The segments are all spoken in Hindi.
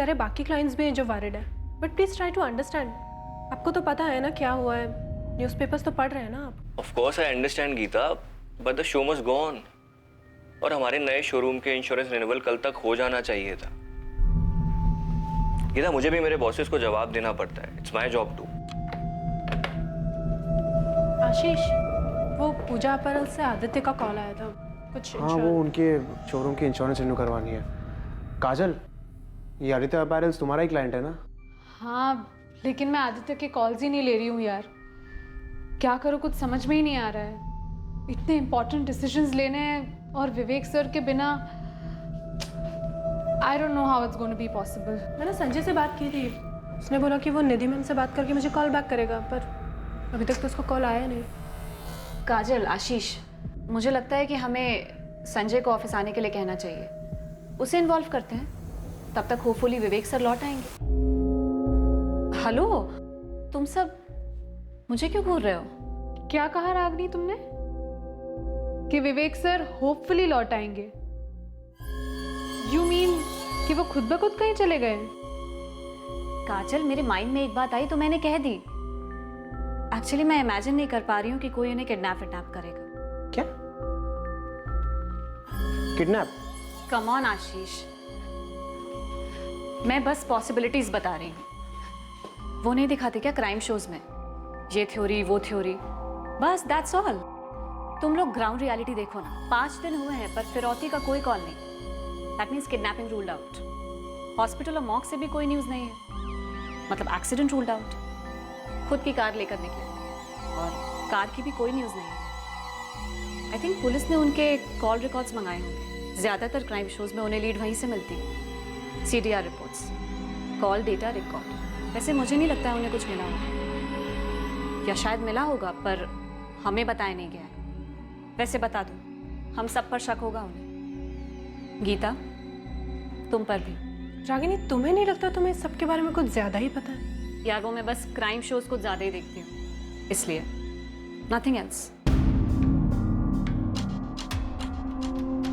सारे बाकी क्लाइंट्स भी हैं जो वरिड है, but please try to understand. आपको तो पता है ना क्या हुआ है, न्यूज़पेपर्स तो पढ़ रहे हैं ना आप। Of course I understand Geeta, but the show must go on. और हमारे नए शोरूम के इंश्योरेंस रिन्यूअल कल तक हो जाना चाहिए था। गीता, मुझे भी मेरे बॉसेस को जवाब देना पड़ता है, इट्स माय जॉब टू। आशीष, वो पूजा अपैरल से आदित्य का कॉल आया था कुछ। हाँ, वो उनके शोरूम की इंश्योरेंस रिन्यू करवानी है। काजल, ये आदित्य अपैरल्स तुम्हारा ही क्लाइंट है ना? हाँ, लेकिन मैं आदित्य के कॉल्स ही नहीं ले रही हूँ यार। क्या करूँ, कुछ समझ में ही नहीं आ रहा है। इतने इंपॉर्टेंट डिसीजंस लेने हैं और विवेक सर के बिना I don't know how it's going to be possible. मैंने संजय से बात की थी, उसने बोला कि वो निधि मैम से बात करके मुझे कॉल बैक करेगा, पर अभी तक तो उसका कॉल आया नहीं। काजल, आशीष, मुझे लगता है कि हमें संजय को ऑफिस आने के लिए कहना चाहिए, उसे इन्वॉल्व करते हैं, तब तक होपफुली विवेक सर लौट आएंगे। हेलो, तुम सब मुझे क्यों घूर रहे हो? क्या कहा रागनी तुमने? कि विवेक सर होपफुली लौट आएंगे? यू मीन कि वो खुद ब खुद कहीं चले गए? काजल, मेरे माइंड में एक बात आई तो मैंने कह दी। एक्चुअली मैं इमेजिन नहीं कर पा रही हूँ कि कोई उन्हें किडनैप करेगा। क्या? किडनैप? कम ऑन आशीष, मैं बस पॉसिबिलिटीज बता रही हूँ। वो नहीं दिखाते क्या क्राइम शोज में, ये थ्योरी वो थ्योरी, बस दैट्स ऑल। तुम लोग ग्राउंड रियलिटी देखो ना। 5 दिन हुए हैं पर फिरौती का कोई कॉल नहीं। That means kidnapping ruled out. Hospital और मॉर्ग से भी कोई न्यूज़ नहीं है, मतलब एक्सीडेंट रूल्ड आउट। खुद की कार लेकर निकले और कार की भी कोई न्यूज़ नहीं है। आई थिंक पुलिस ने उनके कॉल रिकॉर्ड्स मंगाए होंगे। ज़्यादातर क्राइम शोज में उन्हें लीड वहीं से मिलती है। CDR reports, call data record. वैसे मुझे नहीं लगता है उन्हें कुछ मिला होगा, या शायद मिला होगा पर हमें बताया नहीं गया है। वैसे बता दो, हम सब पर शक होगा उन्हें। गीता, तुम पर भी। रागिनी, तुम्हें नहीं लगता तुम्हें इस सब के बारे में कुछ ज्यादा ही पता है? यार वो मैं बस क्राइम शोज कुछ ज्यादा ही देखती हूँ, इसलिए, नथिंग एल्स।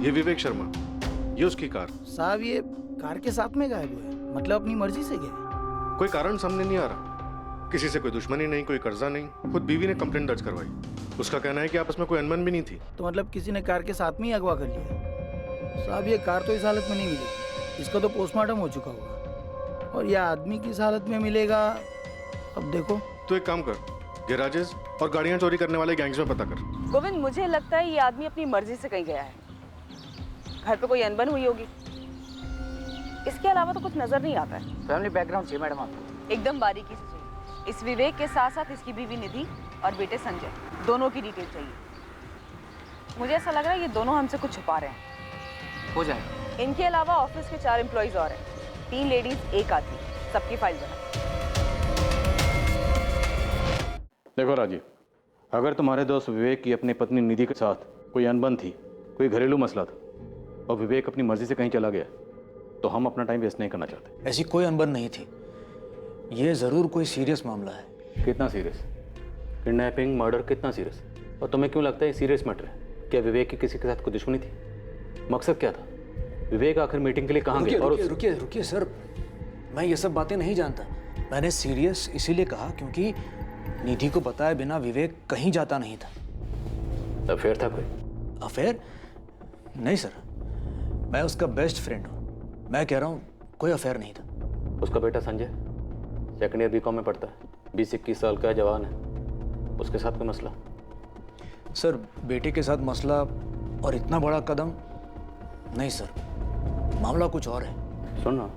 ये विवेक शर्मा, ये उसकी कार। साहब, ये कार के साथ में गायब हुए, मतलब अपनी मर्जी से गए? कोई कारण सामने नहीं आ रहा। किसी से कोई दुश्मनी नहीं, कोई कर्जा नहीं। खुद बीवी ने कंप्लेंट दर्ज करवाई। उसका कहना है कि आपस में कोई अनबन भी नहीं थी। तो मतलब किसी ने कार के साथ में ही अगवा कर लिया? साहब, ये कार तो इस हालत में नहीं मिलेगी, इसका तो पोस्टमार्टम हो चुका होगा, और यह आदमी किस हालत में मिलेगा अब देखो। तो एक काम कर, गैराजेस और गाड़ियां चोरी करने वाले गैंग्स में पता कर। गोविंद, मुझे लगता है ये आदमी अपनी मर्जी से कहीं गया है। घर पे कोई अनबन हुई होगी, इसके अलावा तो कुछ नजर नहीं आता है। फैमिली बैकग्राउंड चाहिए मैडम आपको? एकदम बारीकी से चाहिए। इस विवेक के साथ साथ इसकी बीवी निधि और बेटे संजय, दोनों की डिटेल चाहिए। मुझे ऐसा लग रहा है ये दोनों हमसे कुछ छुपा रहे हैं। हो जाएगा। इनके अलावा ऑफिस के 4 एम्प्लॉइज और हैं, 3 लेडीज, 1 आदमी, सबकी फाइल बना। देखो राजीव, अगर तुम्हारे दोस्त विवेक की अपनी पत्नी निधि के साथ कोई अनबन थी, कोई घरेलू मसला था, और विवेक अपनी मर्जी से कहीं चला गया, तो हम अपना टाइम वेस्ट नहीं करना चाहते। ऐसी कोई अनबन नहीं थी, ये जरूर कोई सीरियस मामला है। कितना सीरियस? किडनैपिंग, मर्डर, कितना सीरियस? और तुम्हें क्यों लगता है ये सीरियस मैटर है? क्या विवेक की किसी के साथ कोई दुश्मनी थी? मकसद क्या था? विवेक आखिर मीटिंग के लिए कहाँ गया? रुकिए सर, मैं ये सब बातें नहीं जानता। मैंने सीरियस इसीलिए कहा क्योंकि निधि को बताए बिना विवेक कहीं जाता नहीं था। अफेयर था कोई? अफेयर? नहीं सर, मैं उसका बेस्ट फ्रेंड हूँ। मैं कह रहा हूँ कोई अफेयर नहीं था। उसका बेटा संजय सेकंड ईयर BCom में पढ़ता है, 20-21 साल का जवान है, उसके साथ कोई मसला? सर, बेटे के साथ मसला और इतना बड़ा कदम? नहीं सर, मामला कुछ और है। सुन ना,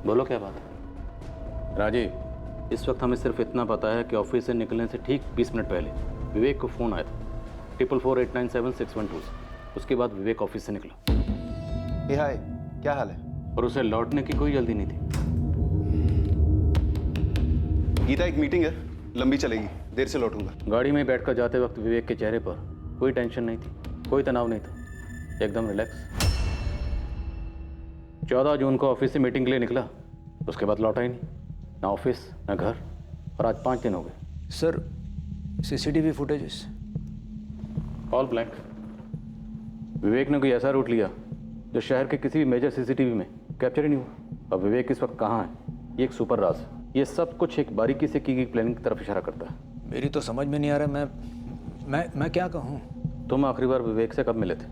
बोलो क्या बात है? राजीव, इस वक्त हमें सिर्फ इतना पता है कि ऑफिस से निकलने से ठीक 20 मिनट पहले विवेक को फ़ोन आया था 4448976112 से। उसके बाद विवेक ऑफिस से निकला। हाय, क्या हाल है? और उसे लौटने की कोई जल्दी नहीं थी। गीता, एक मीटिंग है, लंबी चलेगी, देर से लौटूंगा। गाड़ी में बैठकर जाते वक्त विवेक के चेहरे पर कोई टेंशन नहीं थी, कोई तनाव नहीं था, एकदम रिलैक्स। 14 जून को ऑफिस से मीटिंग के लिए निकला, उसके बाद लौटा ही नहीं, ना ऑफिस ना घर, और आज 5 दिन हो गए। Sir, CCTV footages all blank. Vivek ने कोई ऐसा रूट लिया जो शहर के किसी भी मेजर CCTV में कैप्चर ही नहीं हुआ। अब विवेक इस वक्त कहाँ है, ये एक सुपर राज है। ये सब कुछ एक बारीकी से की गई प्लानिंग की तरफ इशारा करता है। मेरी तो समझ में नहीं आ रहा, मैं क्या कहूँ। तुम आखिरी बार विवेक से कब मिले थे,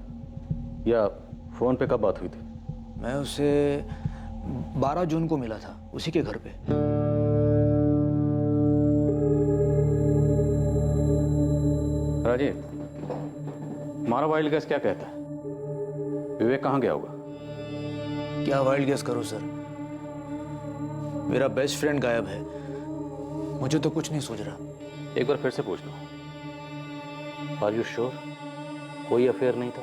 या फ़ोन पे कब बात हुई थी? मैं उसे 12 जून को मिला था, उसी के घर पे। राजीव, हमारा वाइल्ड गैस क्या कहता है, विवेक कहाँ गया होगा? क्या वाइल्ड गेस करो सर, मेरा बेस्ट फ्रेंड गायब है, मुझे तो कुछ नहीं सूझ रहा। एक बार फिर से पूछ लो, आर यू श्योर कोई अफेयर नहीं था?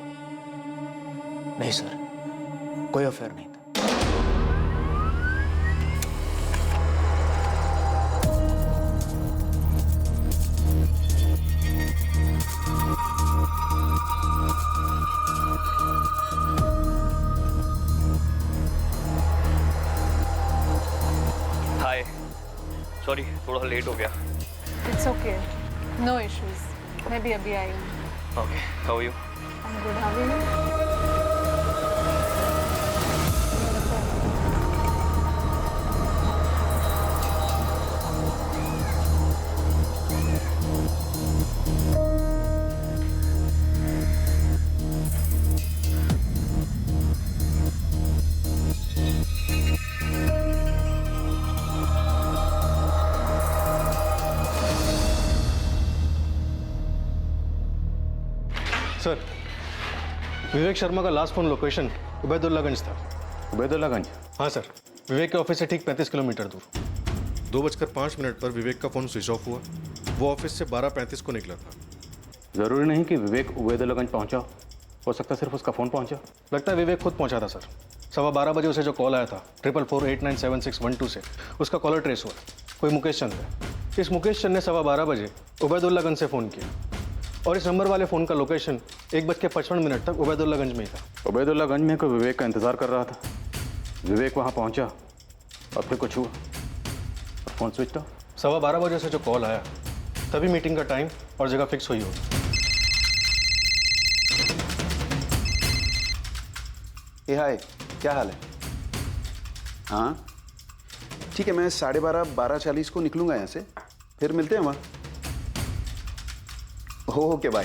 नहीं सर, कोई अफेयर नहीं था। हाय, सॉरी थोड़ा लेट हो गया। It's okay, no issues. मैं भी अभी आई हूँ। Okay, how are you? I am good, how are you? Sir, Vivek Sharma का लास्ट फोन लोकेशन उबैदुल्लागंज था। उबैदुल्लागंज? हाँ सर, विवेक के ऑफिस से ठीक 35 किलोमीटर दूर। 2:05 पर विवेक का फ़ोन स्विच ऑफ हुआ। वो ऑफिस से 12:35 को निकला था। ज़रूरी नहीं कि विवेक उबैदुल्लागंज पहुंचा हो सकता है सिर्फ उसका फ़ोन पहुंचा। लगता है विवेक खुद पहुंचा था सर। 12:15 बजे उसे जो कॉल आया था 44489761 से, उसका कॉलर ट्रेस हुआ। कोई मुकेश चंद है। इस मुकेश चंद ने 12:15 बजे उबैदुल्लागंज से फ़ोन किया और इस नंबर वाले फ़ोन का लोकेशन 1:55 तक उबैदुल्लागंज में ही था। उबैदुल्लागंज में कोई विवेक का इंतज़ार कर रहा था। विवेक वहाँ पहुँचा और फिर कुछ हुआ, फ़ोन स्विच ऑफ। 12:15 बजे से जो कॉल आया तभी मीटिंग का टाइम और जगह फिक्स हुई होगी। ए हाय, क्या हाल है? हाँ ठीक है, मैं 12:30 12:40 को निकलूंगा यहाँ से, फिर मिलते हैं वहाँ। Okay bye.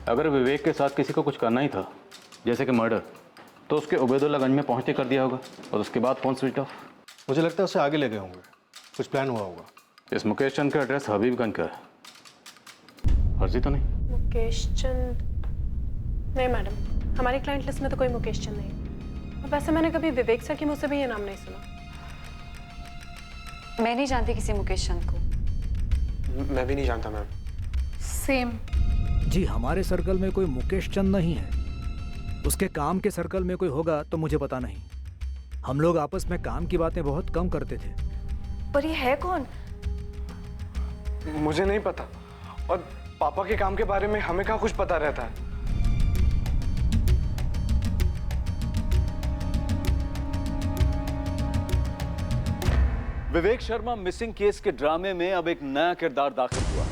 अगर विवेक के साथ किसी को कुछ करना ही था, जैसे कि मर्डर, तो उसके उबैदुल्लागंज में पहुंचते कर दिया होगा और उसके बाद फ़ोन स्विच ऑफ। मुझे लगता है उसे आगे ले गए होंगे, कुछ प्लान हुआ होगा। इस मुकेश चंद का एड्रेस हबीबगंज का है, फर्जी तो नहीं? मुकेश चंद? नहीं मैडम, हमारी क्लाइंट लिस्ट में तो कोई मुकेश चंद नहीं। और वैसे मैंने कभी विवेक सर के मुँह से भी ये नाम नहीं सुना। मैं नहीं जानती किसी मुकेश चंद को। मैं भी नहीं जानता मैम। सेम। जी, हमारे सर्कल में कोई मुकेश चंद नहीं है। उसके काम के सर्कल में कोई होगा तो मुझे पता नहीं। हम लोग आपस में काम की बातें बहुत कम करते थे। पर ये है कौन? मुझे नहीं पता, और पापा के काम के बारे में हमें क्या कुछ पता रहता है। विवेक शर्मा मिसिंग केस के ड्रामे में अब एक नया किरदार दाखिल हुआ।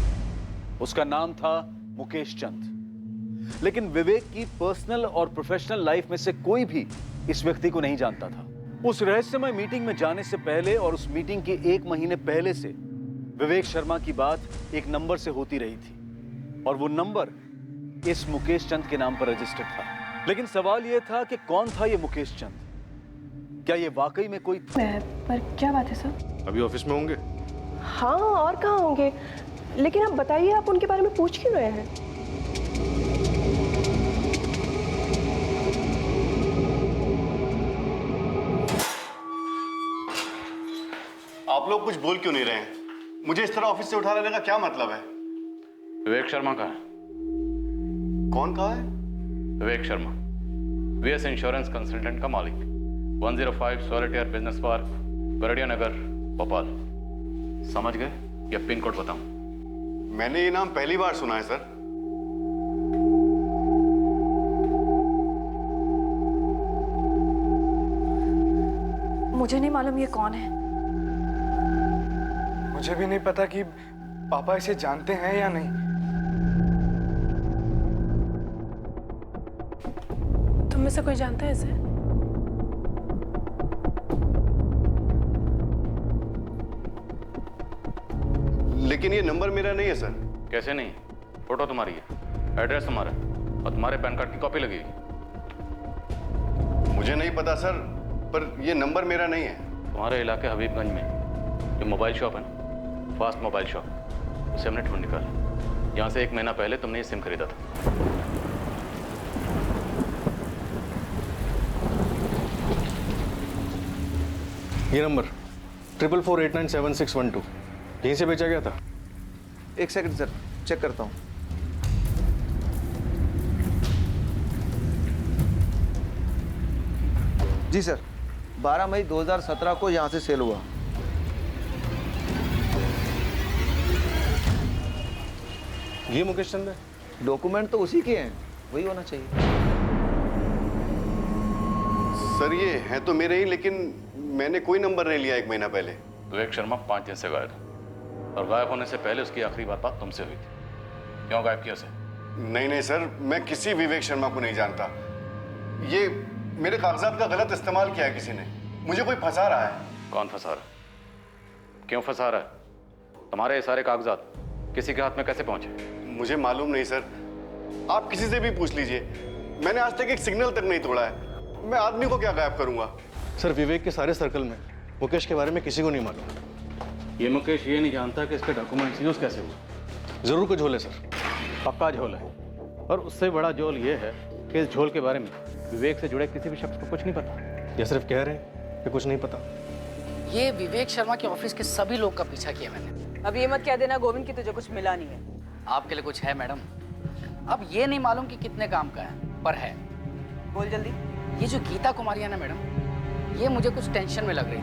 उसका नाम था मुकेश चंद। लेकिन विवेक की पर्सनल और प्रोफेशनल लाइफ में से कोई भी इस व्यक्ति को नहीं जानता था। उस रहस्यमय मीटिंग में जाने से पहले और उस मीटिंग के 1 महीने पहले से विवेक शर्मा की बात एक नंबर से होती रही थी और वो नंबर इस मुकेश चंद के नाम पर रजिस्टर्ड था। लेकिन सवाल यह था कि कौन था ये मुकेश चंद? क्या ये वाकई में कोई पर क्या बात है सर? अभी ऑफिस में होंगे। हाँ, और कहाँ होंगे? लेकिन आप बताइए, आप उनके बारे में पूछ क्यों रहे हैं? आप लोग कुछ बोल क्यों नहीं रहे हैं? मुझे इस तरह ऑफिस से उठा लेने का क्या मतलब है? विवेक शर्मा का है। कौन कहा है? Vivek Sharma, VS insurance consultant का मालिक, 105 सॉलिटेयर बिजनेस पार्क, गरडिया नगर, भोपाल। समझ गए या पिन कोड बताऊं? मैंने ये नाम पहली बार सुना है सर। मुझे नहीं मालूम ये कौन है। मुझे भी नहीं पता कि पापा इसे जानते हैं या नहीं। तुम में से कोई जानता है इसे? लेकिन ये नंबर मेरा नहीं है सर। कैसे नहीं? फोटो तुम्हारी है, एड्रेस तुम्हारा है और तुम्हारे पैन कार्ड की कॉपी लगी हुई। मुझे नहीं पता सर, पर ये नंबर मेरा नहीं है। तुम्हारे इलाके हबीबगंज में जो मोबाइल शॉप है ना, फास्ट मोबाइल शॉप, उसे हमने ढूंढ निकाला। यहाँ से 1 महीना पहले तुमने ये सिम खरीदा था। ये नंबर 4448976112 यहीं से बेचा गया था। एक सेकंड सर, चेक करता हूँ। जी सर, 12 मई 2017 को यहाँ से सेल हुआ। ये मुकेश चंद है? डॉक्यूमेंट तो उसी के हैं, वही होना चाहिए। सर ये है तो मेरे ही, लेकिन मैंने कोई नंबर नहीं लिया 1 महीना पहले। विवेक शर्मा 5 दिन से गायब है और गायब होने से पहले उसकी आखिरी बात तुमसे हुई थी। क्यों गायब किया उसे? नहीं सर, मैं किसी विवेक शर्मा को नहीं जानता। ये मेरे कागजात का गलत इस्तेमाल किया है किसी ने। मुझे कोई फंसा रहा है। कौन फंसा रहा है? क्यों फंसा रहा है? तुम्हारे सारे कागजात किसी के हाथ में कैसे पहुंचे? मुझे मालूम नहीं सर, आप किसी से भी पूछ लीजिए। मैंने आज तक एक सिग्नल तक नहीं तोड़ा है। मैं आदमी को क्या गायब करूंगा? सर विवेक के सारे सर्कल में मुकेश के बारे में किसी को नहीं मालूम। ये मुकेश ये नहीं जानता कि इसके डॉक्यूमेंट्स यूज कैसे हुए। जरूर कुछ झोल है सर। पक्का झोल है, और उससे बड़ा झोल ये है कि इस झोल के बारे में विवेक से जुड़े किसी भी शख्स को कुछ नहीं पता। या सिर्फ कह रहे हैं कि कुछ नहीं पता। ये विवेक शर्मा के ऑफिस के सभी लोग का पीछा किया मैंने। अब ये मत कह देना गोविंद की तुझे कुछ मिला नहीं है। आपके लिए कुछ है मैडम? अब ये नहीं मालूम कि कितने काम का है, पर है। बोल जल्दी। ये जो गीता कुमारी है ना मैडम, ये मुझे कुछ टेंशन में लग रही थी।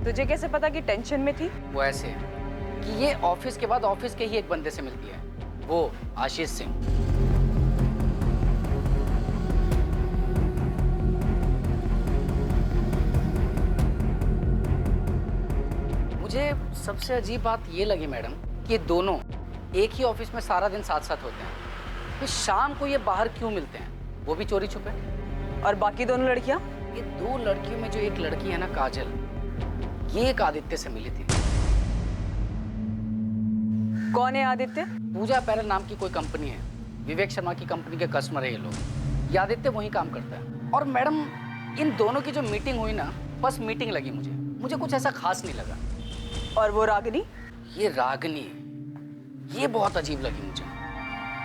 तुझे कैसे पता कि टेंशन में थी? वो ऐसे कि ये ऑफिस के बाद ऑफिस के ही एक बंदे से मिलती है, वो आशीष सिंह। मुझे सबसे अजीब बात ये लगी मैडम कि ये दोनों एक ही ऑफिस में सारा दिन साथ साथ होते हैं, फिर शाम को ये बाहर क्यों मिलते हैं, वो भी चोरी छुपे? और बाकी दोनों लड़कियां? ये 2 लड़कियों में जो एक लड़की है ना काजल, ये एक आदित्य से मिली थी। कौन है आदित्य? पूजा पैरल नाम की कोई कंपनी है, विवेक शर्मा की कंपनी के कस्टमर है ये लोग। ये आदित्य वहीं काम करता है। और मैडम इन दोनों की जो मीटिंग हुई ना, बस मीटिंग लगी मुझे कुछ ऐसा खास नहीं लगा। और वो रागिनी? ये रागिनी, ये बहुत अजीब लगी मुझे।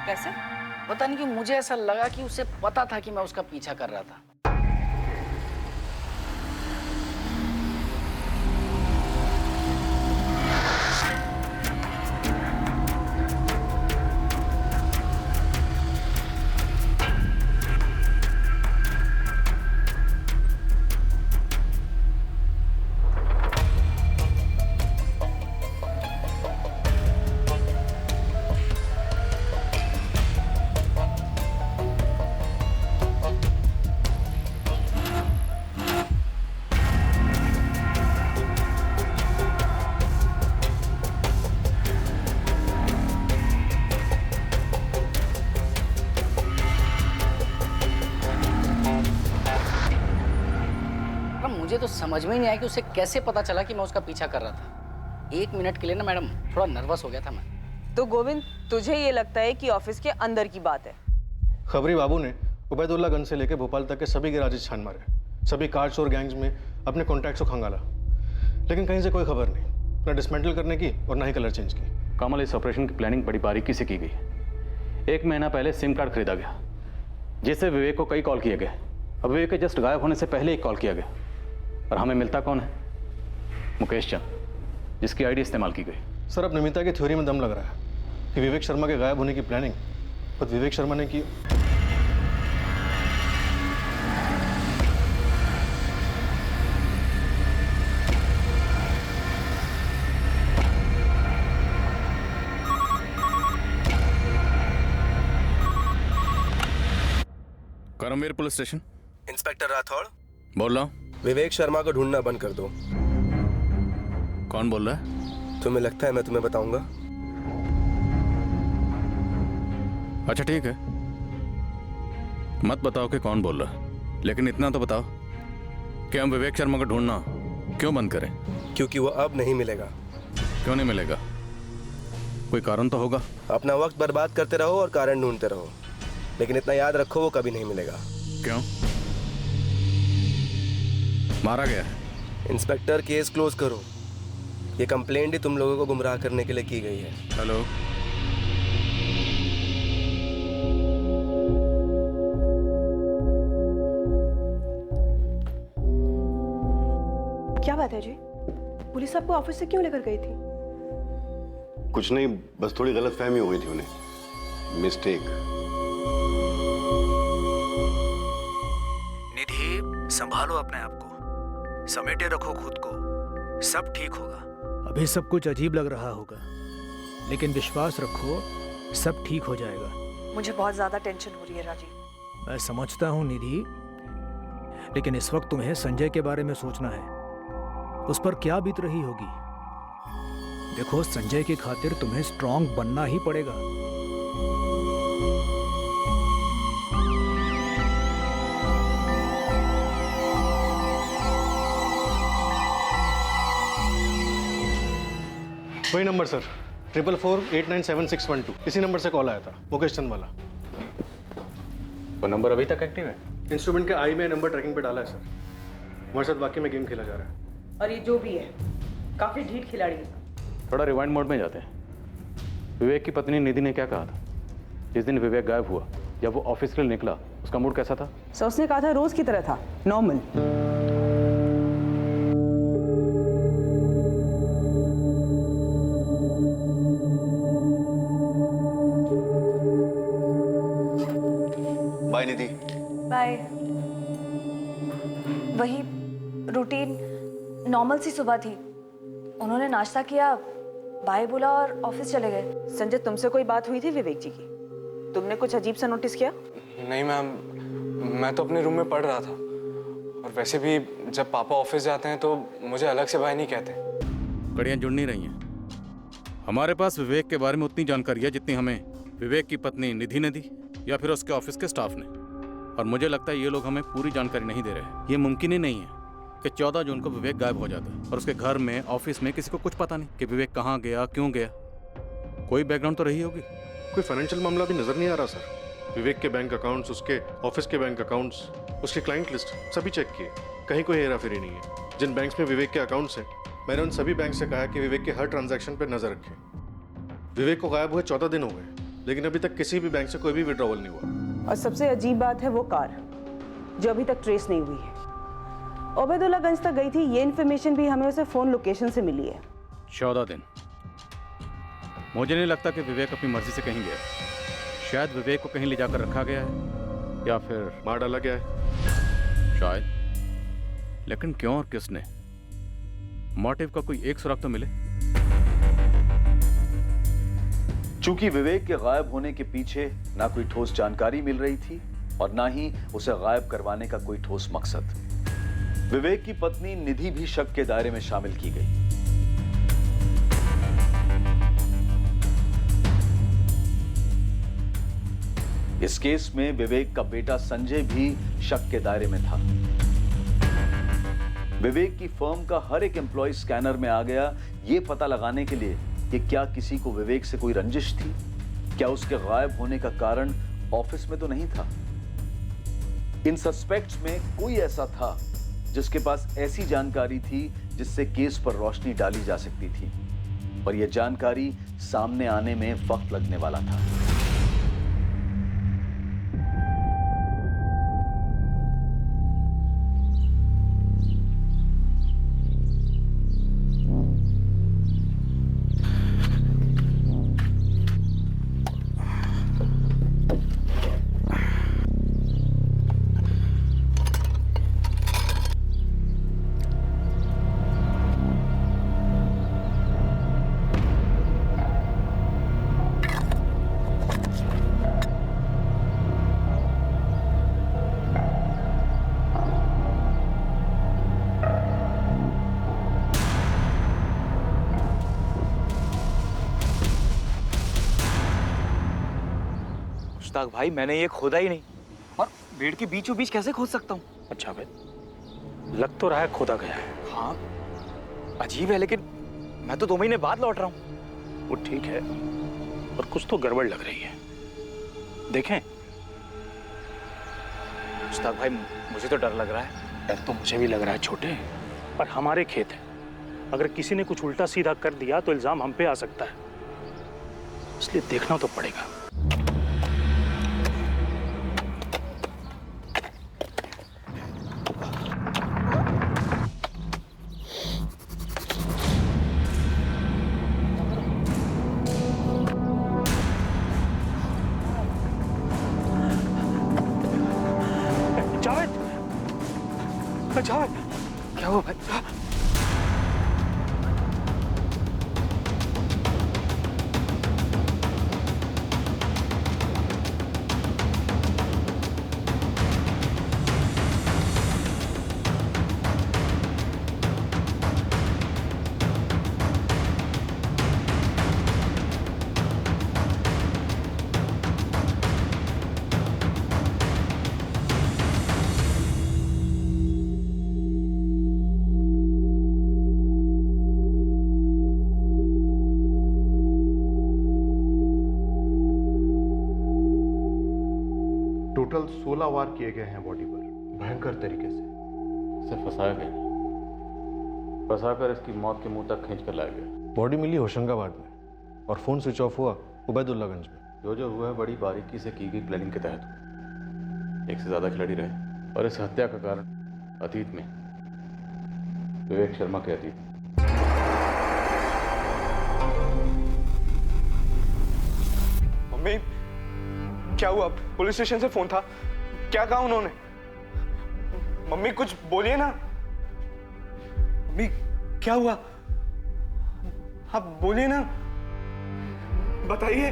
कैसे? पता नहीं कि मुझे ऐसा लगा कि उसे पता था कि मैं उसका पीछा कर रहा था। मुझे तो समझ में ही नहीं आया कि उसे कैसे पता चला कि मैं उसका पीछा कर रहा था। 1 मिनट के लिए ना मैडम थोड़ा नर्वस हो गया था मैं। तो गोविंद, तुझे ये लगता है कि ऑफिस के अंदर की बात है? खबरी बाबू ने उबैदुल्लागंज से लेकर भोपाल तक के सभी गैराजेस छान मारे, सभी कार चोर गैंग्स में अपने कॉन्टैक्ट्स को खंगाला, लेकिन कहीं से कोई खबर नहीं, ना डिसमेंटल करने की और ना ही कलर चेंज की। कमल, इस ऑपरेशन की प्लानिंग बड़ी बारीकी से की गई। 1 महीना पहले सिम कार्ड खरीदा गया, जिससे विवेक को कई कॉल किए गए। अब विवेक के जस्ट गायब होने से पहले एक कॉल किया गया, और हमें मिलता कौन है? मुकेश चंद, जिसकी आईडी इस्तेमाल की गई। सर, अब नमिता की थ्योरी में दम लग रहा है कि विवेक शर्मा के गायब होने की प्लानिंग खुद विवेक शर्मा ने की। Karamveer police station. Inspector Rathore बोल रहा हूँ। विवेक शर्मा को ढूंढना बंद कर दो। कौन बोल रहा है? तुम्हें लगता है मैं तुम्हें बताऊंगा? अच्छा ठीक है, मत बताओ कि कौन बोल रहा है, लेकिन इतना तो बताओ कि हम विवेक शर्मा को ढूंढना क्यों बंद करें? क्योंकि वो अब नहीं मिलेगा। क्यों नहीं मिलेगा? कोई कारण तो होगा। अपना वक्त बर्बाद करते रहो और कारण ढूंढते रहो, लेकिन इतना याद रखो वो कभी नहीं मिलेगा। क्यों? मारा गया है? इंस्पेक्टर केस क्लोज करो। ये कंप्लेंट ही तुम लोगों को गुमराह करने के लिए की गई है। हेलो, क्या बात है जी? पुलिस आपको ऑफिस से क्यों लेकर गई थी? कुछ नहीं, बस थोड़ी गलतफहमी हो गई थी उन्हें। मिस्टेक। निधि, संभालो अपने आप को, समेटे रखो खुद को, सब ठीक होगा। अभी सब कुछ अजीब लग रहा होगा, लेकिन विश्वास रखो, सब ठीक हो जाएगा। मुझे बहुत ज्यादा टेंशन हो रही है राजीव। मैं समझता हूँ निधि, लेकिन इस वक्त तुम्हें संजय के बारे में सोचना है। उस पर क्या बीत रही होगी। देखो, संजय की खातिर तुम्हें स्ट्रांग बनना ही पड़ेगा। वही नंबर सर, 444897612। इसी नंबर से कॉल आया था, मुकेश चंद वाला। वो नंबर अभी तक एक्टिव है? इंस्ट्रूमेंट के आई में नंबर ट्रैकिंग पे डाला है सर। हमारे साथ वाकई में गेम खेला जा रहा है। और ये जो भी है काफी ढीठ खिलाड़ी है। थोड़ा रिवाइंड मोड में जाते हैं। विवेक की पत्नी निधि ने क्या कहा था जिस दिन विवेक गायब हुआ? जब वो ऑफिस के लिए निकला, उसका मूड कैसा था? सर उसने कहा था रोज की तरह था, नॉर्मल। बाय निधि। बाय। वही रूटीन नॉर्मल सी सुबह थी। उन्होंने नाश्ता किया, बाय बोला और ऑफिस चले गए। संजय, तुमसे कोई बात हुई थी विवेक जी की? तुमने कुछ अजीब सा नोटिस किया? नहीं मैम, मैं तो अपने रूम में पढ़ रहा था, और वैसे भी जब पापा ऑफिस जाते हैं तो मुझे अलग से बाय नहीं कहते। कड़ियाँ जुड़ नहीं रही हैं। हमारे पास विवेक के बारे में उतनी जानकारी है जितनी हमें विवेक की पत्नी निधि ने दी या फिर उसके ऑफिस के स्टाफ ने। और मुझे लगता है ये लोग हमें पूरी जानकारी नहीं दे रहे। ये मुमकिन ही नहीं है कि 14 जून को विवेक गायब हो जाता है और उसके घर में, ऑफिस में किसी को कुछ पता नहीं कि विवेक कहाँ गया, क्यों गया। कोई बैकग्राउंड तो रही होगी। कोई फाइनेंशियल मामला भी नजर नहीं आ रहा सर। विवेक के बैंक अकाउंट्स, उसके ऑफिस के बैंक अकाउंट्स, उसकी क्लाइंट लिस्ट सभी चेक किए, कहीं कोई हेरा फेरी नहीं है। जिन बैंक्स में विवेक के अकाउंट्स हैं, मैंने उन सभी बैंक से कहा कि विवेक के हर ट्रांजैक्शन पर नजर रखें। विवेक को गायब हुए 14 दिन हो गए, लेकिन अभी तक किसी भी बैंक से कोई भी विड्रॉवल नहीं हुआ। और सबसे अजीब बात है वो कार जो अभी तक ट्रेस नहीं हुई है। ओबेदुल्लागंज तक गई थी, ये इन्फॉर्मेशन भी हमें उसे फोन लोकेशन से मिली है। 14 दिन। मुझे नहीं लगता कि विवेक अपनी मर्जी से कहीं गया। शायद विवेक को कहीं ले जाकर रखा गया है या फिर मार डाला गया है शायद। लेकिन क्यों और किसने? मोटिव का कोई एक सुराग तो मिले। चूंकि विवेक के गायब होने के पीछे ना कोई ठोस जानकारी मिल रही थी और ना ही उसे गायब करवाने का कोई ठोस मकसद, विवेक की पत्नी निधि भी शक के दायरे में शामिल की गई। इस केस में विवेक का बेटा संजय भी शक के दायरे में था। विवेक की फर्म का हर एक एम्प्लॉय स्कैनर में आ गया, यह पता लगाने के लिए कि क्या किसी को विवेक से कोई रंजिश थी, क्या उसके गायब होने का कारण ऑफिस में तो नहीं था। इन सस्पेक्ट्स में कोई ऐसा था जिसके पास ऐसी जानकारी थी जिससे केस पर रोशनी डाली जा सकती थी, पर यह जानकारी सामने आने में वक्त लगने वाला था। मुश्ताक भाई, मैंने ये खोदा ही नहीं, और बेड के बीचों बीच कैसे खोद सकता हूँ? अच्छा भाई, लग तो रहा है खोदा गया है। हाँ, अजीब है, लेकिन मैं तो 2 महीने बाद लौट रहा हूँ। वो ठीक है, पर कुछ तो गड़बड़ लग रही है। देखें? मुश्ताक भाई, मुझे तो डर लग रहा है। डर तो मुझे भी लग रहा है छोटे, पर हमारे खेत है। अगर किसी ने कुछ उल्टा सीधा कर दिया तो इल्जाम हम पे आ सकता है, इसलिए देखना तो पड़ेगा। जावेद, क्या हुआ भाई? टोटल 16 वार किए गए हैं बॉडी पर, भयंकर तरीके से। इसे फंसाया गया, फंसाकर इसकी मौत के मुंह तक खींच कर लाया गया। बॉडी मिली होशंगाबाद में और फ़ोन स्विच ऑफ हुआ उबैदुल्लागंज में। जो हुआ है बड़ी बारीकी से की गई प्लानिंग के तहत हुआ। एक से ज़्यादा खिलाड़ी रहे और इस हत्या का कारण अतीत में विवेक शर्मा के अतीत। मम्मी, क्या हुआ? पुलिस स्टेशन से फोन था, क्या कहा उन्होंने? मम्मी कुछ बोलिए ना। मम्मी क्या हुआ? आप बोलिए ना, बताइए।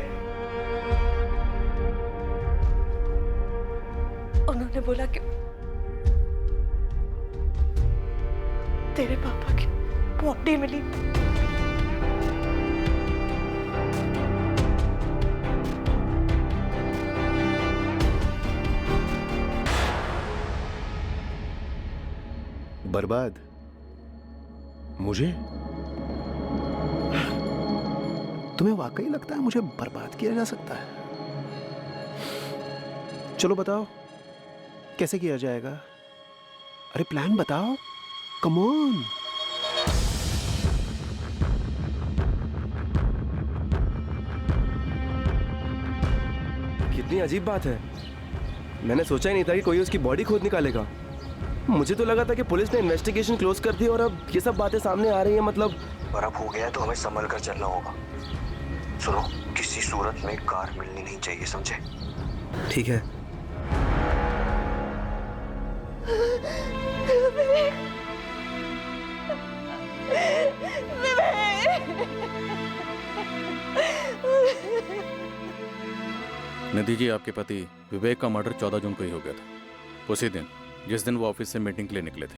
उन्होंने बोला कि तेरे पापा की बॉडी मिली। बर्बाद? मुझे? तुम्हें वाकई लगता है मुझे बर्बाद किया जा सकता है? चलो बताओ कैसे किया जाएगा? अरे प्लान बताओ, कम ऑन। कितनी अजीब बात है, मैंने सोचा ही नहीं था कि कोई उसकी बॉडी खोद निकालेगा। मुझे तो लगा था कि पुलिस ने इन्वेस्टिगेशन क्लोज कर दी और अब ये सब बातें सामने आ रही हैं। मतलब और अब हो गया तो हमें संभल कर चलना होगा। सुनो, किसी सूरत में कार मिलनी नहीं चाहिए, समझे? ठीक है। निधि जी, आपके पति विवेक का मर्डर 14 जून को ही हो गया था, उसी दिन जिस दिन वो ऑफिस से मीटिंग के लिए निकले थे।